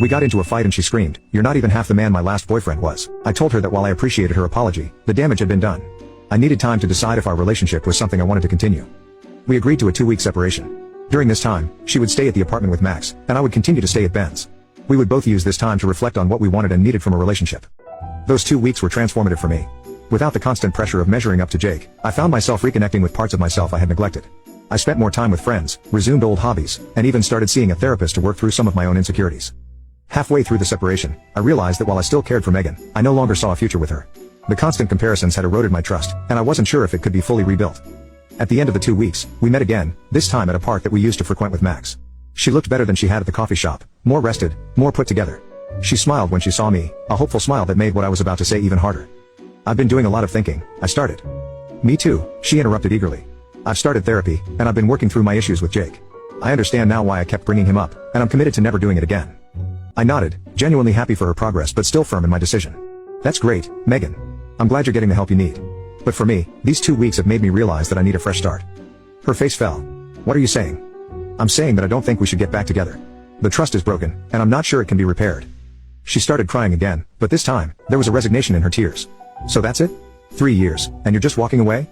We got into a fight and she screamed, "You're not even half the man my last boyfriend was." I told her that while I appreciated her apology, the damage had been done. I needed time to decide if our relationship was something I wanted to continue. We agreed to a 2-week separation. During this time, she would stay at the apartment with Max, and I would continue to stay at Ben's. We would both use this time to reflect on what we wanted and needed from a relationship. Those 2 weeks were transformative for me. Without the constant pressure of measuring up to Jake, I found myself reconnecting with parts of myself I had neglected. I spent more time with friends, resumed old hobbies, and even started seeing a therapist to work through some of my own insecurities. Halfway through the separation, I realized that while I still cared for Megan, I no longer saw a future with her. The constant comparisons had eroded my trust, and I wasn't sure if it could be fully rebuilt. At the end of the 2 weeks, we met again, this time at a park that we used to frequent with Max. She looked better than she had at the coffee shop, more rested, more put together. She smiled when she saw me, a hopeful smile that made what I was about to say even harder. "I've been doing a lot of thinking," I started. "Me too," she interrupted eagerly. "I've started therapy, and I've been working through my issues with Jake. I understand now why I kept bringing him up, and I'm committed to never doing it again." I nodded, genuinely happy for her progress but still firm in my decision. "That's great, Megan. I'm glad you're getting the help you need. But for me, these 2 weeks have made me realize that I need a fresh start." Her face fell. "What are you saying?" "I'm saying that I don't think we should get back together. The trust is broken, and I'm not sure it can be repaired." She started crying again, but this time, there was a resignation in her tears. "So that's it? 3 years, and you're just walking away?"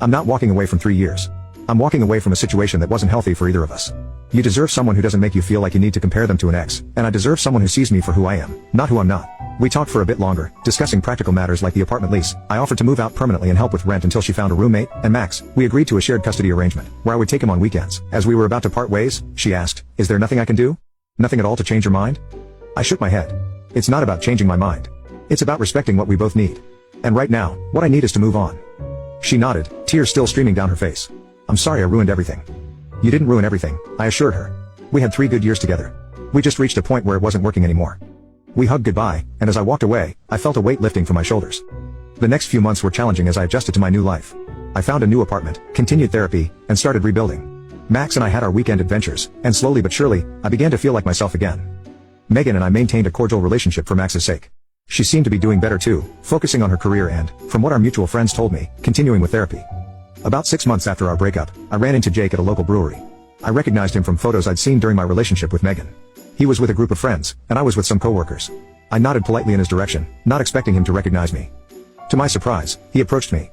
"I'm not walking away from 3 years. I'm walking away from a situation that wasn't healthy for either of us. You deserve someone who doesn't make you feel like you need to compare them to an ex, and I deserve someone who sees me for who I am, not who I'm not." We talked for a bit longer, discussing practical matters like the apartment lease. I offered to move out permanently and help with rent until she found a roommate, and Max. We agreed to a shared custody arrangement, where I would take him on weekends. As we were about to part ways, she asked, "Is there nothing I can do? Nothing at all to change your mind?" I shook my head. "It's not about changing my mind. It's about respecting what we both need. And right now, what I need is to move on." She nodded, tears still streaming down her face. "I'm sorry I ruined everything." "You didn't ruin everything," I assured her. "We had 3 good years together. We just reached a point where it wasn't working anymore." We hugged goodbye, and as I walked away, I felt a weight lifting from my shoulders. The next few months were challenging as I adjusted to my new life. I found a new apartment, continued therapy, and started rebuilding. Max and I had our weekend adventures, and slowly but surely, I began to feel like myself again. Megan and I maintained a cordial relationship for Max's sake. She seemed to be doing better too, focusing on her career and, from what our mutual friends told me, continuing with therapy. About 6 months after our breakup, I ran into Jake at a local brewery. I recognized him from photos I'd seen during my relationship with Megan. He was with a group of friends, and I was with some coworkers. I nodded politely in his direction, not expecting him to recognize me. To my surprise, he approached me.